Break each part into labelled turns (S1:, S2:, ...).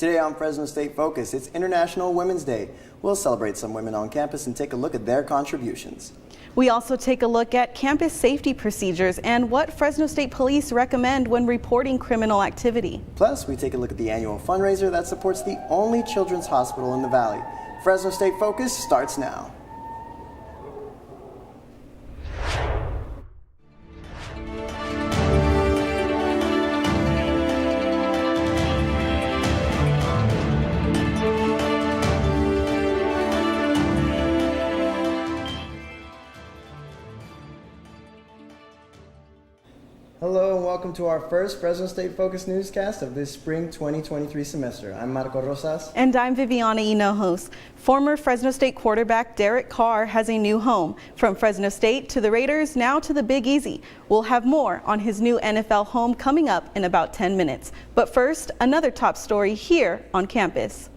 S1: Today on Fresno State Focus, it's International Women's Day. We'll celebrate some women on campus and take a look at their contributions.
S2: We also take a look at campus safety procedures and what Fresno State Police recommend when reporting criminal activity.
S1: Plus, we take a look at the annual fundraiser that supports the only children's hospital in the Valley. Fresno State Focus starts now. Hello and welcome to our first Fresno State Focus newscast of this spring 2023 semester. I'm Marco Rosas.
S2: And I'm Viviana Hinojos. Former Fresno State quarterback Derek Carr has a new home. From Fresno State to the Raiders, now to the Big Easy. We'll have more on his new NFL home coming up in about 10 minutes. But first, another top story here on campus.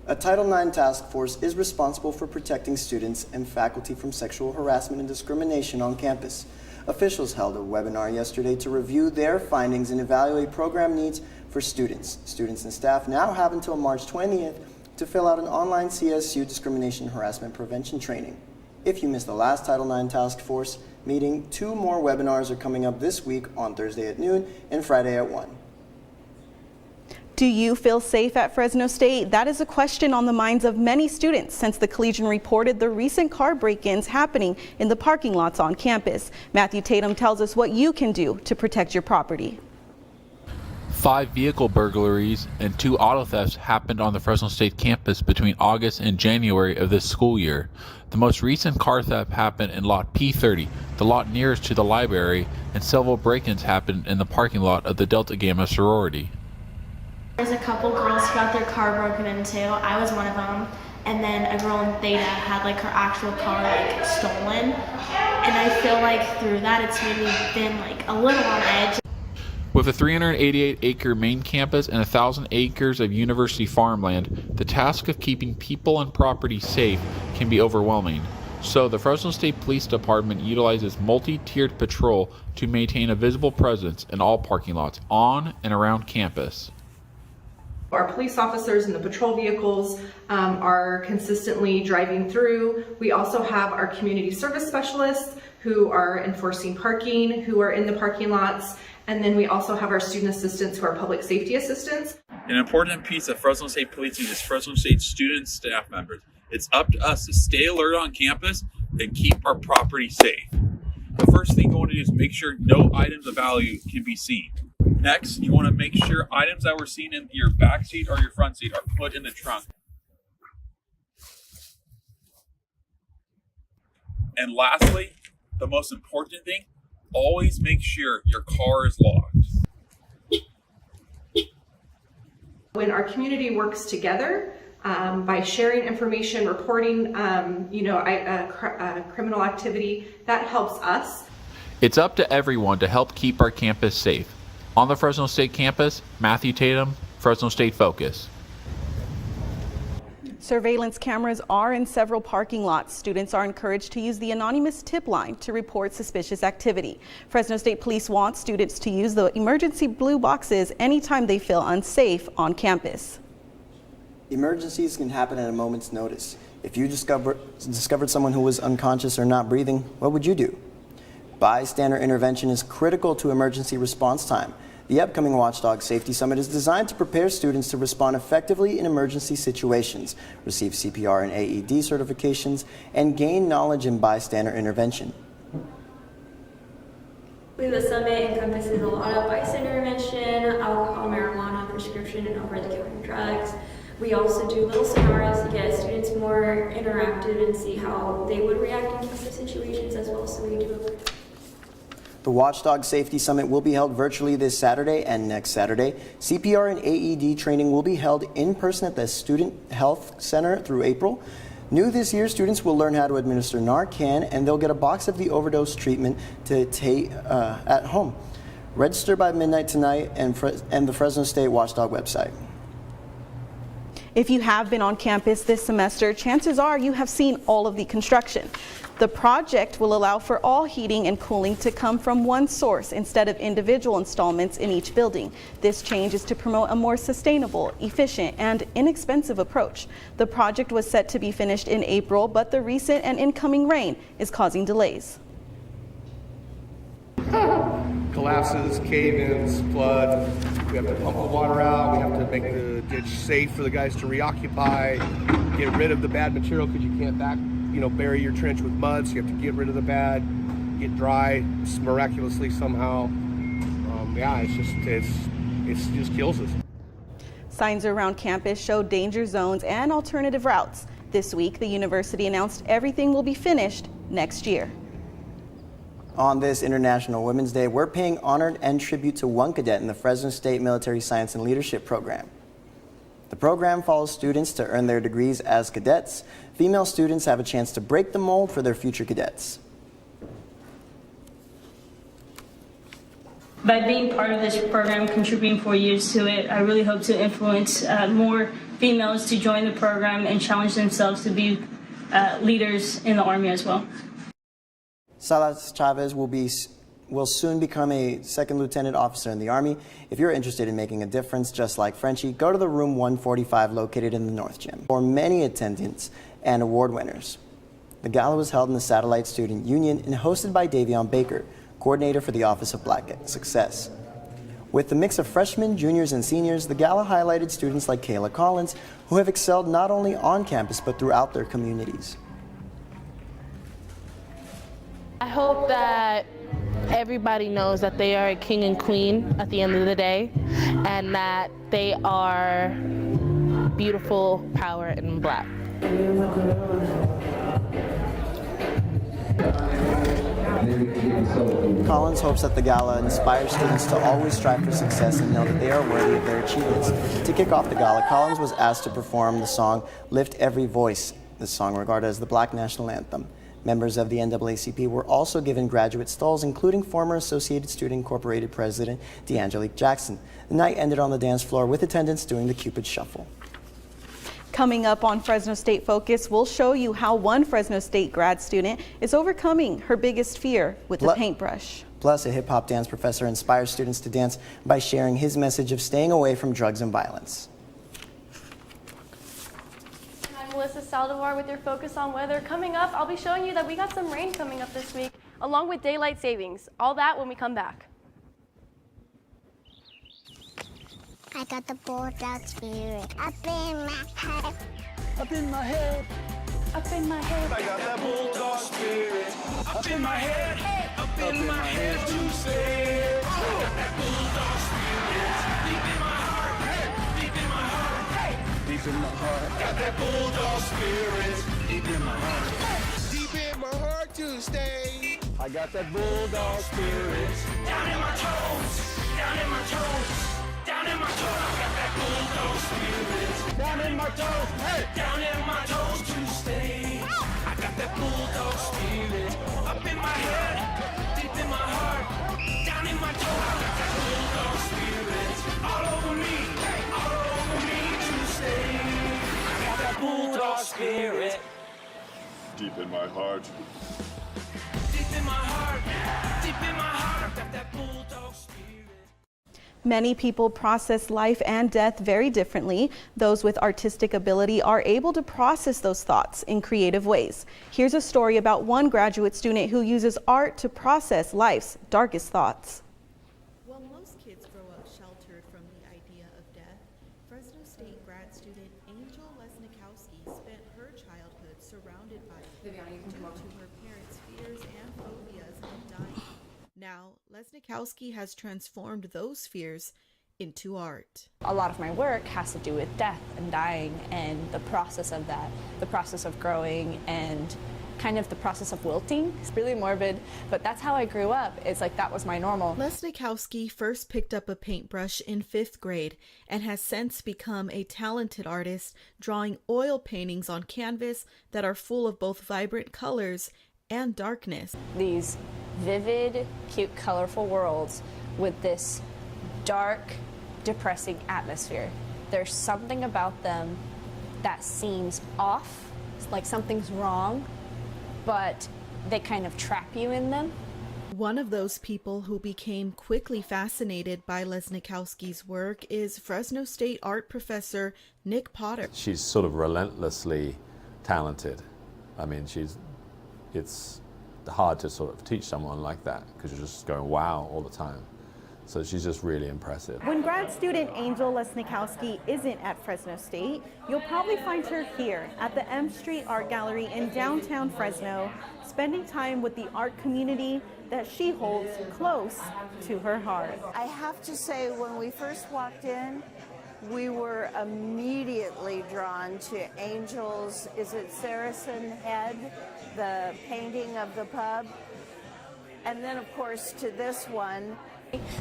S1: A Title IX task force is responsible for protecting students and faculty from sexual harassment and discrimination on campus. Officials held a webinar yesterday to review their findings and evaluate program needs for students. Students and staff now have until March 20th to fill out an online CSU discrimination harassment prevention training. If you missed the last Title IX task force meeting, 2 more webinars are coming up this week on Thursday at noon and Friday at 1.
S2: Do you feel safe at Fresno State? That is a question on the minds of many students since the Collegian reported the recent car break-ins happening in the parking lots on campus. Matthew Tatum tells us what you can do to protect your property.
S3: 5 vehicle burglaries and 2 auto thefts happened on the Fresno State campus between August and January of this school year. The most recent car theft happened in lot P30, the lot nearest to the library, and several break-ins happened in the parking lot of the Delta Gamma sorority.
S4: There's a couple girls who got their car broken into. I was one of them. And then a girl in Theta had her actual car stolen. And I feel like through that it's made me been a little on edge.
S3: With a 388-acre main campus and 1,000 acres of university farmland, the task of keeping people and property safe can be overwhelming. So the Fresno State Police Department utilizes multi-tiered patrol to maintain a visible presence in all parking lots on and around campus.
S5: Our police officers in the patrol vehicles are consistently driving through. We also have our community service specialists who are enforcing parking, who are in the parking lots. And then we also have our student assistants who are public safety assistants.
S6: An important piece of Fresno State policing is Fresno State student staff members. It's up to us to stay alert on campus and keep our property safe. The first thing you want to do is make sure no items of value can be seen. Next, you want to make sure items that were seen in your back seat or your front seat are put in the trunk. And lastly, the most important thing, always make sure your car is locked.
S5: When our community works together by sharing information, reporting, criminal activity, that helps us.
S3: It's up to everyone to help keep our campus safe. On the Fresno State campus, Matthew Tatum, Fresno State Focus.
S2: Surveillance cameras are in several parking lots. Students are encouraged to use the anonymous tip line to report suspicious activity. Fresno State Police want students to use the emergency blue boxes anytime they feel unsafe on campus.
S1: Emergencies can happen at a moment's notice. If you discovered someone who was unconscious or not breathing, what would you do? Bystander intervention is critical to emergency response time. The upcoming Watchdog Safety Summit is designed to prepare students to respond effectively in emergency situations, receive CPR and AED certifications, and gain knowledge in bystander intervention.
S7: The summit encompasses a lot of bystander intervention, alcohol, marijuana, prescription, and over-the-counter drugs. We also do little scenarios to get students more interactive and see how they would react in case of situations as well. So we do.
S1: The Watchdog Safety Summit will be held virtually this Saturday and next Saturday. CPR and AED training will be held in person at the Student Health Center through April. New this year, students will learn how to administer Narcan, and they'll get a box of the overdose treatment to take at home. Register by midnight tonight and the Fresno State Watchdog website.
S2: If you have been on campus this semester, chances are you have seen all of the construction. The project will allow for all heating and cooling to come from one source instead of individual installments in each building. This change is to promote a more sustainable, efficient, and inexpensive approach. The project was set to be finished in April, but the recent and incoming rain is causing delays.
S8: Collapses, cave-ins, flood. We have to pump the water out. We have to make the ditch safe for the guys to reoccupy. Get rid of the bad material because you can't bury your trench with mud. So you have to get rid of the bad, get dry miraculously somehow. It just kills us.
S2: Signs around campus show danger zones and alternative routes. This week, the university announced everything will be finished next year.
S1: On this International Women's Day, we're paying honor and tribute to one cadet in the Fresno State Military Science and Leadership Program. The program follows students to earn their degrees as cadets. Female students have a chance to break the mold for their future cadets.
S9: By being part of this program, contributing 4 years to it, I really hope to influence more females to join the program and challenge themselves to be leaders in the Army as well.
S1: Salas Chavez will soon become a second lieutenant officer in the Army. If you're interested in making a difference just like Frenchie, go to the room 145 located in the North Gym. For many attendants and award winners, the gala was held in the Satellite Student Union and hosted by Davion Baker, coordinator for the Office of Black Success. With the mix of freshmen, juniors, and seniors, the gala highlighted students like Kayla Collins, who have excelled not only on campus but throughout their communities.
S10: I hope that everybody knows that they are a king and queen at the end of the day, and that they are beautiful, power, and black.
S1: Collins hopes that the gala inspires students to always strive for success and know that they are worthy of their achievements. To kick off the gala, Collins was asked to perform the song Lift Every Voice, the song regarded as the Black National Anthem. Members of the NAACP were also given graduate stalls, including former Associated Student Incorporated President DeAngelique Jackson. The night ended on the dance floor with attendants doing the Cupid Shuffle.
S2: Coming up on Fresno State Focus, we'll show you how one Fresno State grad student is overcoming her biggest fear with a paintbrush.
S1: Plus, a hip-hop dance professor inspires students to dance by sharing his message of staying away from drugs and violence.
S11: Melissa Saldivar with your Focus on Weather. Coming up, I'll be showing you that we got some rain coming up this week, along with daylight savings. All that when we come back.
S12: I got the bulldog spirit up in my head.
S13: Up in my head.
S11: Up in my head.
S13: I got that bulldog spirit. Up in my head. Up in my head to say. I got that bulldog spirit. Deep in my heart. Deep in my heart. Deep in my heart. Got that bulldog spirit. Deep in my heart. Deep in my heart to stay. I got that bulldog spirit. Down in my toes. Down in my toes. Down in my toes, I got that bulldog spirit. Down in my toes, hey! Down in my toes to stay. I got that bulldog spirit. Up in my head, deep in my heart. Down in my toes, I got that bulldog spirit. All over me to stay. I got that bulldog spirit.
S14: Deep in my heart.
S13: Deep in my heart, deep in my heart. I got that bulldog spirit.
S2: Many people process life and death very differently. Those with artistic ability are able to process those thoughts in creative ways. Here's a story about one graduate student who uses art to process life's darkest thoughts.
S15: While most kids grow up sheltered from the idea of death, Fresno State grad student Angel Lesnikowski spent her childhood surrounded by it due to her parents' fears and phobias of dying. Now, Lesnikowski has transformed those fears into art.
S16: A lot of my work has to do with death and dying and the process of that, the process of growing and kind of the process of wilting. It's really morbid, but that's how I grew up. It's like that was my normal.
S15: Lesnikowski first picked up a paintbrush in 5th grade and has since become a talented artist, drawing oil paintings on canvas that are full of both vibrant colors and darkness.
S16: These vivid, cute, colorful worlds with this dark, depressing atmosphere. There's something about them that seems off, like something's wrong, but they kind of trap you in them.
S15: One of those people who became quickly fascinated by Lesnikowski's work is Fresno State art professor Nick Potter.
S17: She's sort of relentlessly talented. I mean, it's hard to sort of teach someone like that because you're just going wow all the time. So she's just really impressive.
S2: When grad student Angel Lesnikowski isn't at Fresno State, you'll probably find her here at the M Street Art Gallery in downtown Fresno, spending time with the art community that she holds close to her heart.
S18: I have to say, when we first walked in, we were immediately drawn to Angel's, is it Saracen Head, the painting of the pub? And then, of course, to this one.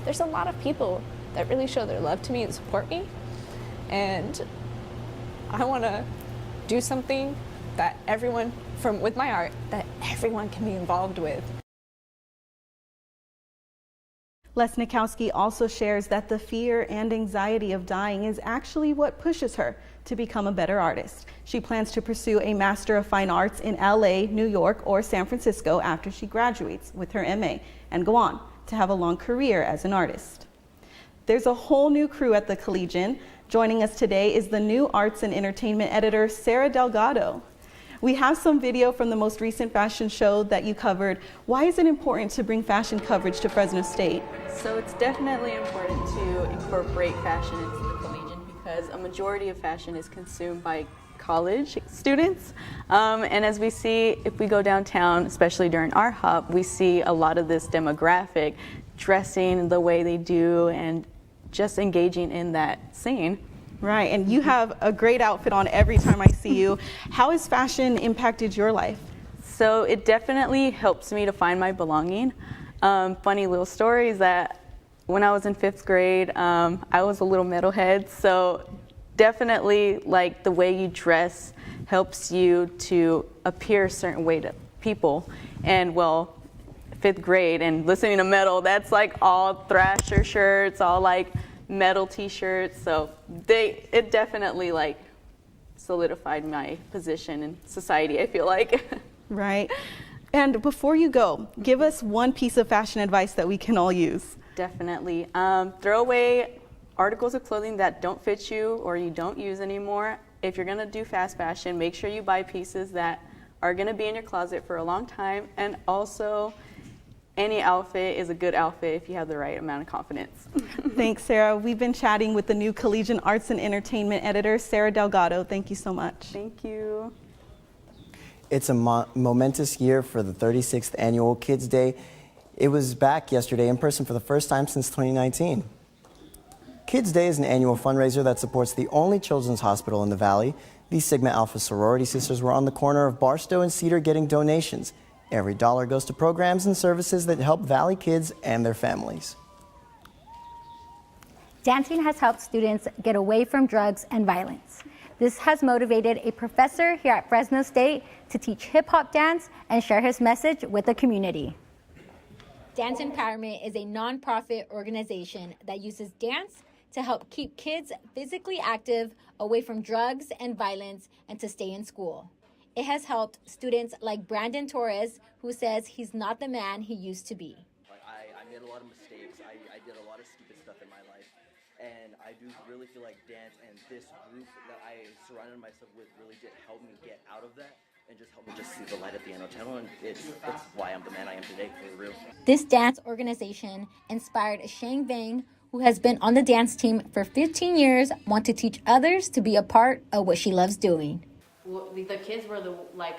S16: There's a lot of people that really show their love to me and support me, and I want to do something that everyone, with my art, that everyone can be involved with.
S2: Lesnikowski also shares that the fear and anxiety of dying is actually what pushes her to become a better artist. She plans to pursue a Master of Fine Arts in LA, New York, or San Francisco after she graduates with her MA and go on to have a long career as an artist. There's a whole new crew at the Collegian. Joining us today is the new arts and entertainment editor, Sarah Delgado. We have some video from the most recent fashion show that you covered. Why is it important to bring fashion coverage to Fresno State?
S19: So it's definitely important to incorporate fashion into the Collegian because a majority of fashion is consumed by college students. And as we see, if we go downtown, especially during our hop, we see a lot of this demographic dressing the way they do and just engaging in that scene.
S2: Right, and you have a great outfit on every time I see you. How has fashion impacted your life?
S19: So it definitely helps me to find my belonging. Funny little story is that when I was in 5th grade, I was a little metalhead, so definitely like the way you dress helps you to appear a certain way to people. And well, 5th grade and listening to metal, that's like all Thrasher shirts, all like metal t-shirts, so it definitely like solidified my position in society, I feel like.
S2: Right. And before you go, give us one piece of fashion advice that we can all use.
S19: Definitely. Throw away articles of clothing that don't fit you or you don't use anymore. If you're gonna do fast fashion, make sure you buy pieces that are gonna be in your closet for a long time, and also any outfit is a good outfit if you have the right amount of confidence.
S2: Thanks, Sarah. We've been chatting with the new Collegian Arts and Entertainment editor, Sarah Delgado. Thank you so much.
S19: Thank you.
S1: It's a momentous year for the 36th Annual Kids Day. It was back yesterday in person for the first time since 2019. Kids Day is an annual fundraiser that supports the only children's hospital in the Valley. These Sigma Alpha sorority sisters were on the corner of Barstow and Cedar getting donations. Every dollar goes to programs and services that help Valley kids and their families.
S20: Dancing has helped students get away from drugs and violence. This has motivated a professor here at Fresno State to teach hip-hop dance and share his message with the community.
S21: Dance Empowerment is a nonprofit organization that uses dance to help keep kids physically active, away from drugs and violence, and to stay in school. It has helped students like Brandon Torres, who says he's not the man he used to be.
S22: I made a lot of mistakes. I did a lot of stupid stuff in my life. And I do really feel like dance and this group that I surrounded myself with really did help me get out of that and just help me just see the light at the end of the tunnel. And it's why I'm the man I am today, for real.
S21: This dance organization inspired Shang Vang, who has been on the dance team for 15 years, want to teach others to be a part of what she loves doing.
S23: The kids were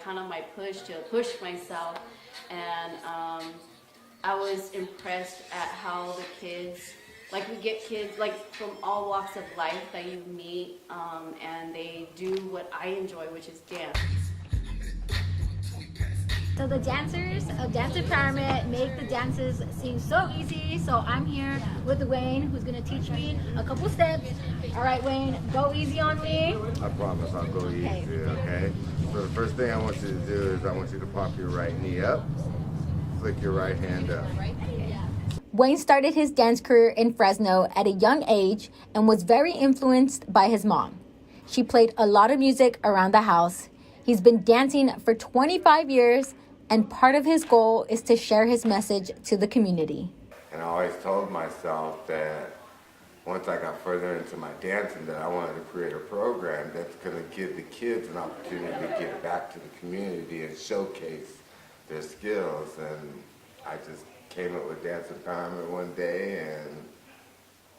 S23: kind of my push to push myself, and I was impressed at how the kids, we get kids from all walks of life that you meet, and they do what I enjoy, which is dance.
S21: So the dancers of Dance Empowerment make the dances seem so easy. So I'm here with Wayne, who's gonna teach me a couple steps. All right, Wayne, go easy on me.
S24: I promise I'll go easy, okay? So the first thing I want you to do is I want you to pop your right knee up, flick your right hand up.
S21: Wayne started his dance career in Fresno at a young age and was very influenced by his mom. She played a lot of music around the house. He's been dancing for 25 years, and part of his goal is to share his message to the community.
S24: And I always told myself that once I got further into my dancing, that I wanted to create a program that's going to give the kids an opportunity to give back to the community and showcase their skills. And I just came up with Dance Empowerment one day and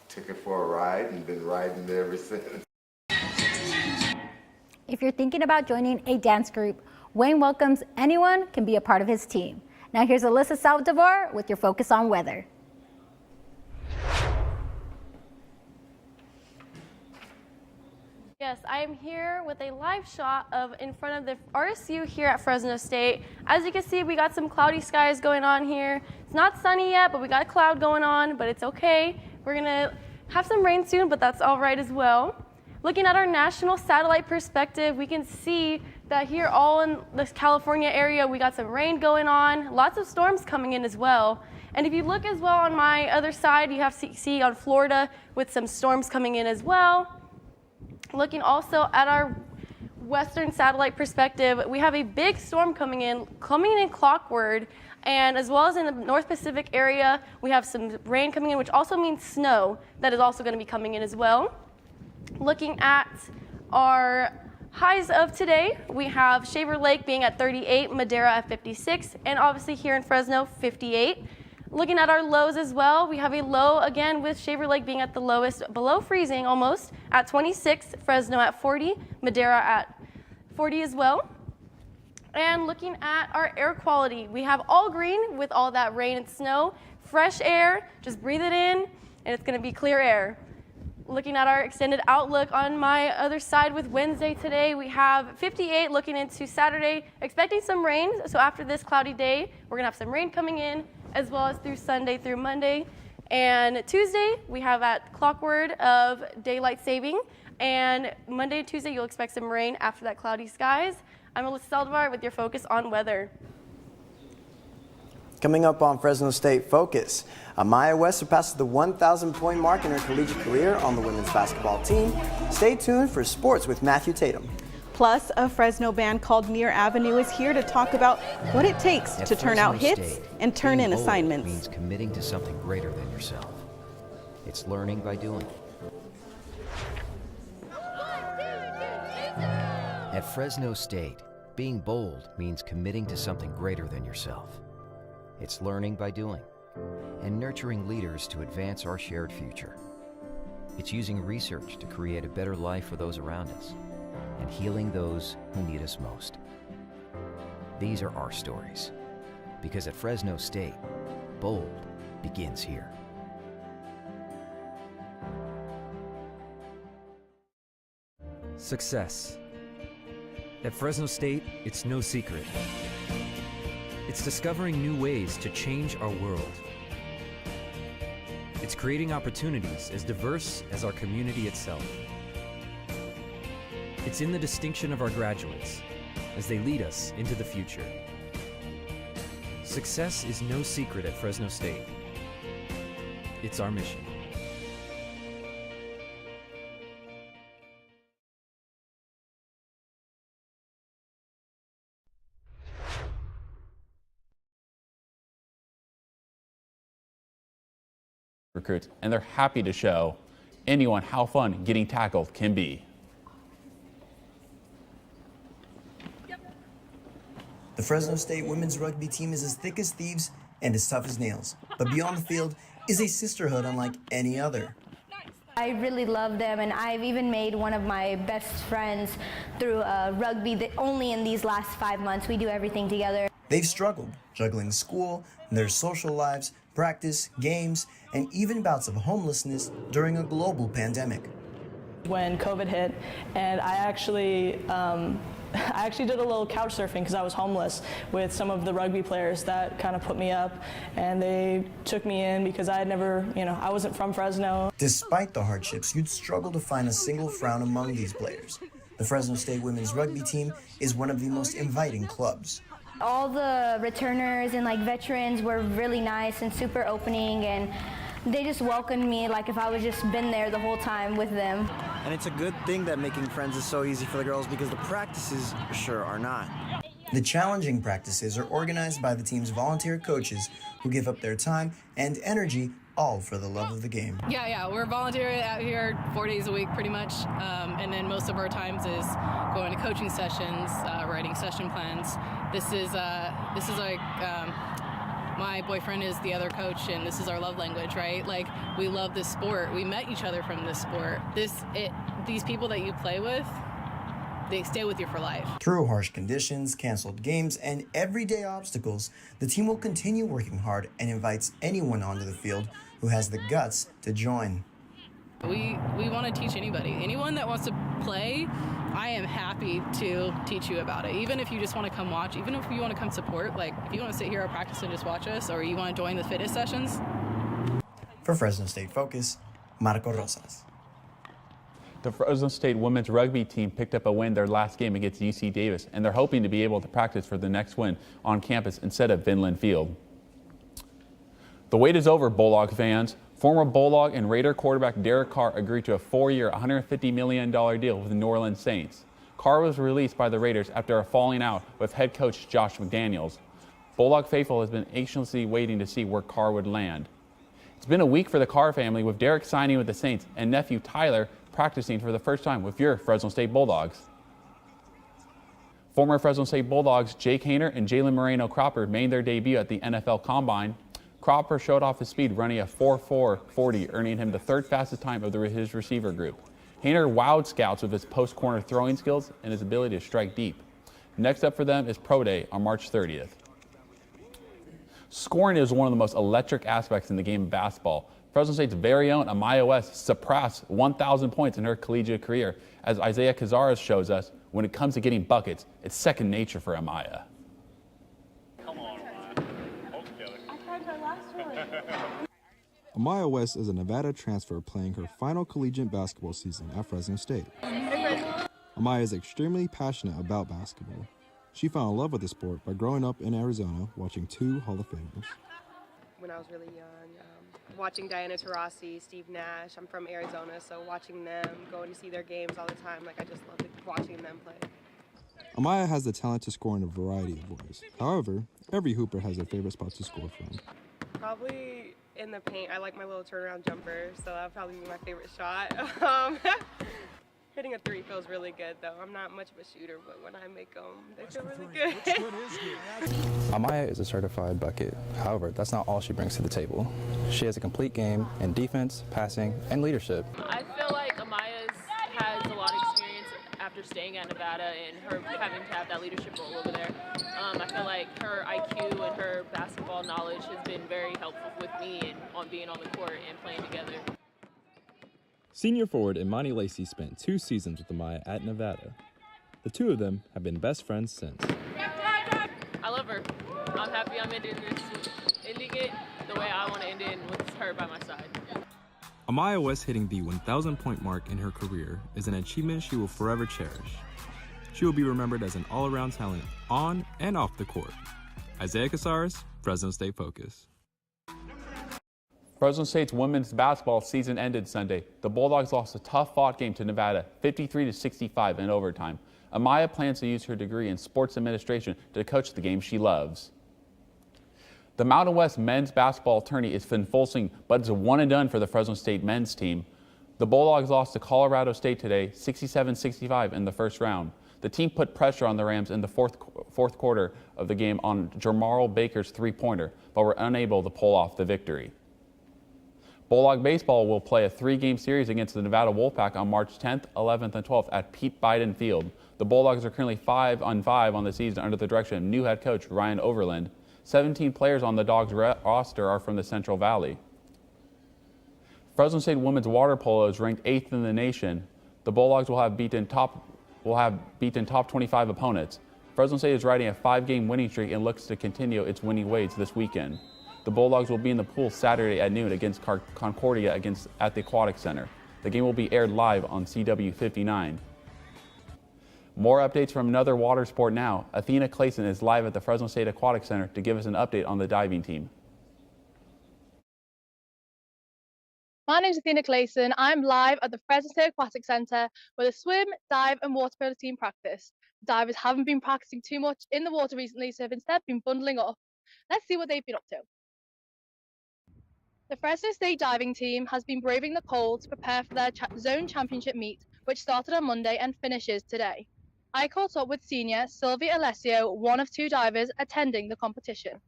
S24: took it for a ride and been riding it ever since.
S20: If you're thinking about joining a dance group, Wayne welcomes anyone can be a part of his team. Now here's Alyssa Saldivar with your Focus on Weather.
S11: Yes, I am here with a live shot of in front of the RSU here at Fresno State. As you can see, we got some cloudy skies going on here. It's not sunny yet, but we got a cloud going on, but it's okay. We're gonna have some rain soon, but that's all right as well. Looking at our national satellite perspective, we can see that here all in the California area, we got some rain going on, lots of storms coming in as well. And if you look as well on my other side, you have to see on Florida with some storms coming in as well. Looking also at our western satellite perspective, we have a big storm coming in clockward, and as well as in the North Pacific area, we have some rain coming in, which also means snow that is also going to be coming in as well. Looking at our highs of today, we have Shaver Lake being at 38, Madera at 56, and obviously here in Fresno, 58. Looking at our lows as well, we have a low again with Shaver Lake being at the lowest, below freezing almost, at 26, Fresno at 40, Madera at 40 as well. And looking at our air quality, we have all green with all that rain and snow, fresh air, just breathe it in, and it's gonna be clear air. Looking at our extended outlook on my other side with Wednesday today, we have 58 looking into Saturday, expecting some rain. So after this cloudy day, we're gonna have some rain coming in, as well as through Sunday through Monday. And Tuesday, we have at clockward of daylight saving. And Monday and Tuesday, you'll expect some rain after that cloudy skies. I'm Alyssa Saldivar with your Focus on Weather.
S1: Coming up on Fresno State Focus, Amaya West surpasses the 1,000-point mark in her collegiate career on the women's basketball team. Stay tuned for sports with Matthew Tatum.
S2: Plus, a Fresno band called Near Avenue is here to talk about what it takes to turn out hits and turn in assignments.
S3: Means committing to something greater than yourself. It's learning by doing. At Fresno State, being bold means committing to something greater than yourself. It's learning by doing and nurturing leaders to advance our shared future. It's using research to create a better life for those around us and healing those who need us most. These are our stories, because at Fresno State, bold begins here.
S4: Success. At Fresno State, it's no secret. It's discovering new ways to change our world. It's creating opportunities as diverse as our community itself. It's in the distinction of our graduates as they lead us into the future. Success is no secret at Fresno State. It's our mission.
S5: Recruits, and they're happy to show anyone how fun getting tackled can be.
S1: The Fresno State women's rugby team is as thick as thieves and as tough as nails, but beyond the field is a sisterhood unlike any other.
S6: I really love them, and I've even made one of my best friends through rugby that only in these last 5 months. We do everything together.
S1: They've struggled, juggling school, their social lives, practice, games, and even bouts of homelessness during a global pandemic.
S25: When COVID hit, and I actually did a little couch surfing because I was homeless with some of the rugby players that kind of put me up, and they took me in because I had never, I wasn't from Fresno.
S1: Despite the hardships, you'd struggle to find a single frown among these players. The Fresno State women's rugby team is one of the most inviting clubs.
S6: All the returners and veterans were really nice and super opening, and they just welcomed me like if I was just been there the whole time with them.
S7: And it's a good thing that making friends is so easy for the girls because the practices sure are not.
S1: The challenging practices are organized by the team's volunteer coaches who give up their time and energy all for the love of the game.
S8: Yeah, we're volunteer out here 4 days a week pretty much, and then most of our times is going to coaching sessions, writing session plans. This is like my boyfriend is the other coach, and this is our love language, right? Like, we love this sport. We met each other from this sport. These people that you play with, they stay with you for life.
S1: Through harsh conditions, canceled games, and everyday obstacles, the team will continue working hard and invites anyone onto the field who has the guts to join.
S8: We want to teach anybody. Anyone that wants to play, I am happy to teach you about it. Even if you just want to come watch, even if you want to come support, like if you want to sit here at practice and just watch us, or you want to join the fitness sessions.
S1: For Fresno State Focus, Marco Rosas.
S5: The Fresno State women's rugby team picked up a win their last game against UC Davis, and they're hoping to be able to practice for the next win on campus instead of Vinland Field. The wait is over, Bulldog fans. Former Bulldog and Raider quarterback Derek Carr agreed to a 4-year, $150 million deal with the New Orleans Saints. Carr was released by the Raiders after a falling out with head coach Josh McDaniels. Bulldog faithful has been anxiously waiting to see where Carr would land. It's been a week for the Carr family, with Derek signing with the Saints and nephew Tyler practicing for the first time with your Fresno State Bulldogs. Former Fresno State Bulldogs Jake Haener and Jalen Moreno Cropper made their debut at the NFL Combine. Cropper showed off his speed, running a 4.4 40, earning him the third fastest time of his receiver group. Haener wowed scouts with his post-corner throwing skills and his ability to strike deep. Next up for them is Pro Day on March 30th. Scoring is one of the most electric aspects in the game of basketball. Fresno State's very own Amaya West surpassed 1,000 points in her collegiate career. As Isaiah Cazares shows us, when it comes to getting buckets, it's second nature for Amaya.
S9: Amaya West is a Nevada transfer playing her final collegiate basketball season at Fresno State. Amaya is extremely passionate about basketball. She fell in love with the sport by growing up in Arizona watching two Hall of Famers.
S10: When I was really young, watching Diana Taurasi, Steve Nash. I'm from Arizona, so watching them, going to see their games all the time, like I just loved watching them play.
S9: Amaya has the talent to score in a variety of ways. However, every hooper has their favorite spots to score from.
S10: Probably in the paint. I like my little turnaround jumper, so that would probably be my favorite shot. Hitting a three feels really good, though. I'm not much of a shooter, but when I make them, they feel really good.
S12: Amaya is a certified bucket. However, that's not all she brings to the table. She has a complete game in defense, passing, and leadership.
S26: I feel like Amaya has a lot of experience after staying at Nevada and her having to have that leadership role over there. I feel like her IQ and her basketball knowledge has been very helpful with me and on being on the court and playing together.
S9: Senior forward Imani Lacey spent 2 seasons with Amaya at Nevada. The two of them have been best friends since.
S26: I love her. I'm happy I'm ending it the way I want to end it, with her by my side.
S9: Amaya West hitting the 1,000-point mark in her career is an achievement she will forever cherish. She will be remembered as an all-around talent on and off the court. Isaiah Cazares, Fresno State Focus.
S5: Fresno State's women's basketball season ended Sunday. The Bulldogs lost a tough-fought game to Nevada, 53-65 in overtime. Amaya plans to use her degree in sports administration to coach the game she loves. The Mountain West men's basketball tourney is in full swing, but it's a one-and-done for the Fresno State men's team. The Bulldogs lost to Colorado State today, 67-65 in the first round. The team put pressure on the Rams in the fourth quarter of the game on Jamarl Baker's three-pointer, but were unable to pull off the victory. Bulldog baseball will play a 3-game series against the Nevada Wolfpack on March 10th, 11th, and 12th at Pete Biden Field. The Bulldogs are currently 5-5 on the season under the direction of new head coach Ryan Overland. 17 players on the Dogs roster are from the Central Valley. Fresno State women's water polo is ranked 8th in the nation. The Bulldogs will have beaten top 25 opponents. Fresno State is riding a 5-game winning streak and looks to continue its winning ways this weekend. The Bulldogs will be in the pool Saturday at noon against Concordia at the Aquatic Center. The game will be aired live on CW 59. More updates from another water sport now. Athena Clayson is live at the Fresno State Aquatic Center to give us an update on the diving team.
S13: My name is Athena Clayson. I'm live at the Fresno State Aquatic Centre where the swim, dive and water polo team practice. The divers haven't been practicing too much in the water recently, so have instead been bundling up. Let's see what they've been up to. The Fresno State diving team has been braving the cold to prepare for their zone championship meet, which started on Monday and finishes today. I caught up with senior Sylvia Alessio, one of 2 divers attending the competition.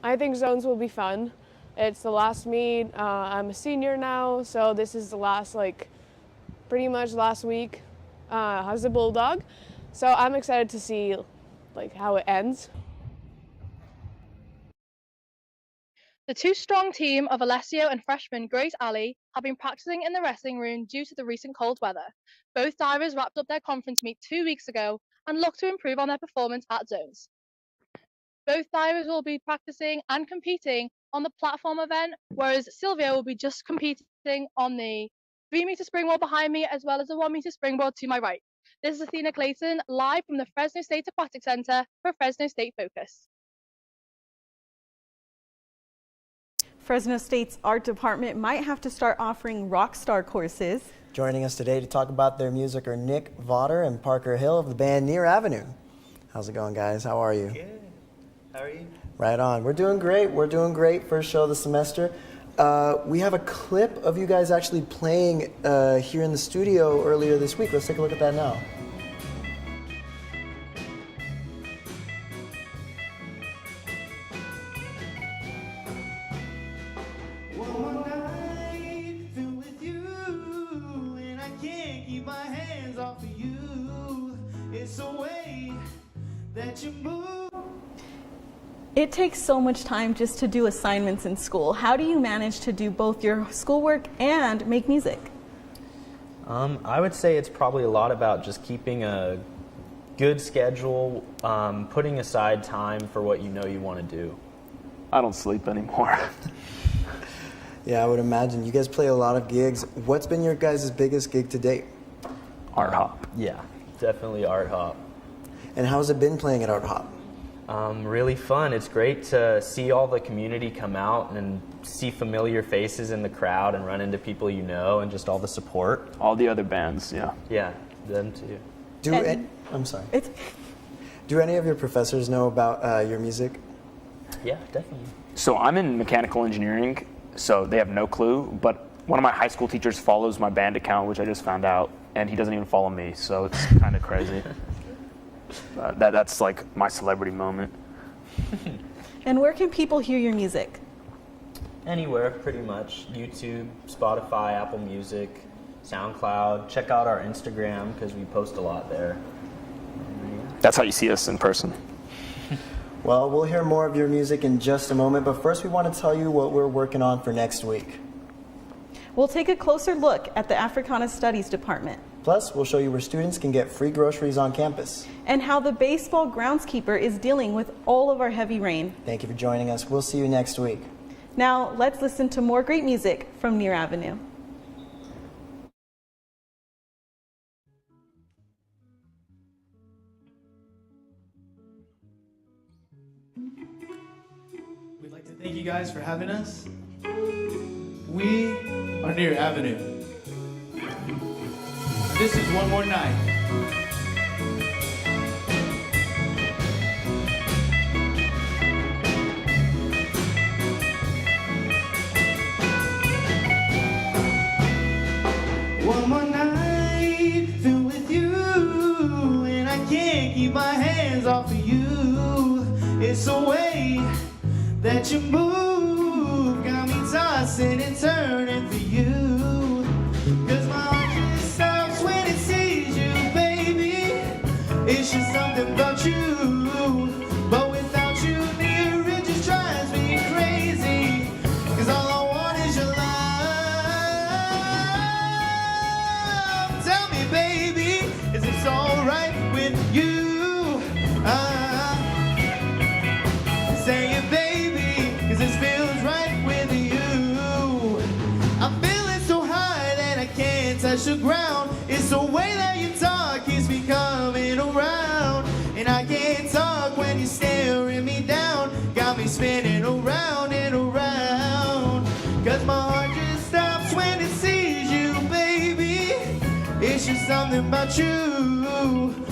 S14: I think zones will be fun. It's the last meet. I'm a senior now, so this is the last, pretty much last week as a Bulldog. So I'm excited to see, how it ends.
S13: The 2-strong team of Alessio and freshman Grace Alley have been practicing in the wrestling room due to the recent cold weather. Both divers wrapped up their conference meet 2 weeks ago and look to improve on their performance at zones. Both divers will be practicing and competing on the platform event, whereas Sylvia will be just competing on the 3-meter springboard behind me as well as the 1-meter springboard to my right. This is Athena Clayton, live from the Fresno State Aquatic Centre for Fresno State Focus.
S2: Fresno State's art department might have to start offering rock star courses.
S1: Joining us today to talk about their music are Nick Vaughter and Parker Hill of the band Near Avenue. How's it going, guys? How are you?
S15: Good. How are you?
S1: Right on. We're doing great. We're doing great. First show of the semester. We have a clip of you guys actually playing here in the studio earlier this week. Let's take a look at that now.
S2: It takes so much time just to do assignments in school. How do you manage to do both your schoolwork and make music?
S15: I would say it's probably a lot about just keeping a good schedule, putting aside time for what you know you want to do.
S16: I don't sleep anymore.
S1: Yeah, I would imagine. You guys play a lot of gigs. What's been your guys' biggest gig to date?
S16: Art Hop.
S15: Yeah, definitely Art Hop.
S1: And how's it been playing at Art Hop?
S15: Really fun. It's great to see all the community come out and see familiar faces in the crowd and run into people you know and just all the support.
S16: All the other bands, yeah.
S15: Yeah, them too.
S1: I'm sorry. Do any of your professors know about your music?
S15: Yeah, definitely.
S16: So I'm in mechanical engineering, so they have no clue, but one of my high school teachers follows my band account, which I just found out, and he doesn't even follow me, so it's kind of crazy. That's like my celebrity moment.
S2: And where can people hear your music?
S15: Anywhere, pretty much. YouTube, Spotify, Apple Music, SoundCloud. Check out our Instagram because we post a lot there.
S16: That's how you see us in person.
S1: Well, we'll hear more of your music in just a moment, but first we want to tell you what we're working on for next week.
S2: We'll take a closer look at the Africana Studies Department.
S1: Plus, we'll show you where students can get free groceries on campus.
S2: And how the baseball groundskeeper is dealing with all of our heavy rain.
S1: Thank you for joining us. We'll see you next week.
S2: Now, let's listen to more great music from Near Avenue.
S17: We'd like to thank you guys for having us. We are Near Avenue. This is One More Night. One more night filled with you, and I can't keep my hands off of you. It's the way that you move, got me tossing and turning for you. 'Cause my heart just stops when it sees you, baby. It's just something about you, but without you near, it just drives me crazy. 'Cause all I want is your love. Tell me, baby, is this alright with you? Say it, baby, 'cause this feels right with you. I'm feeling so high that I can't touch the ground. It's the way that you talk keeps me coming around. And I can't talk when you're staring me down. Got me spinning around and around. something about you.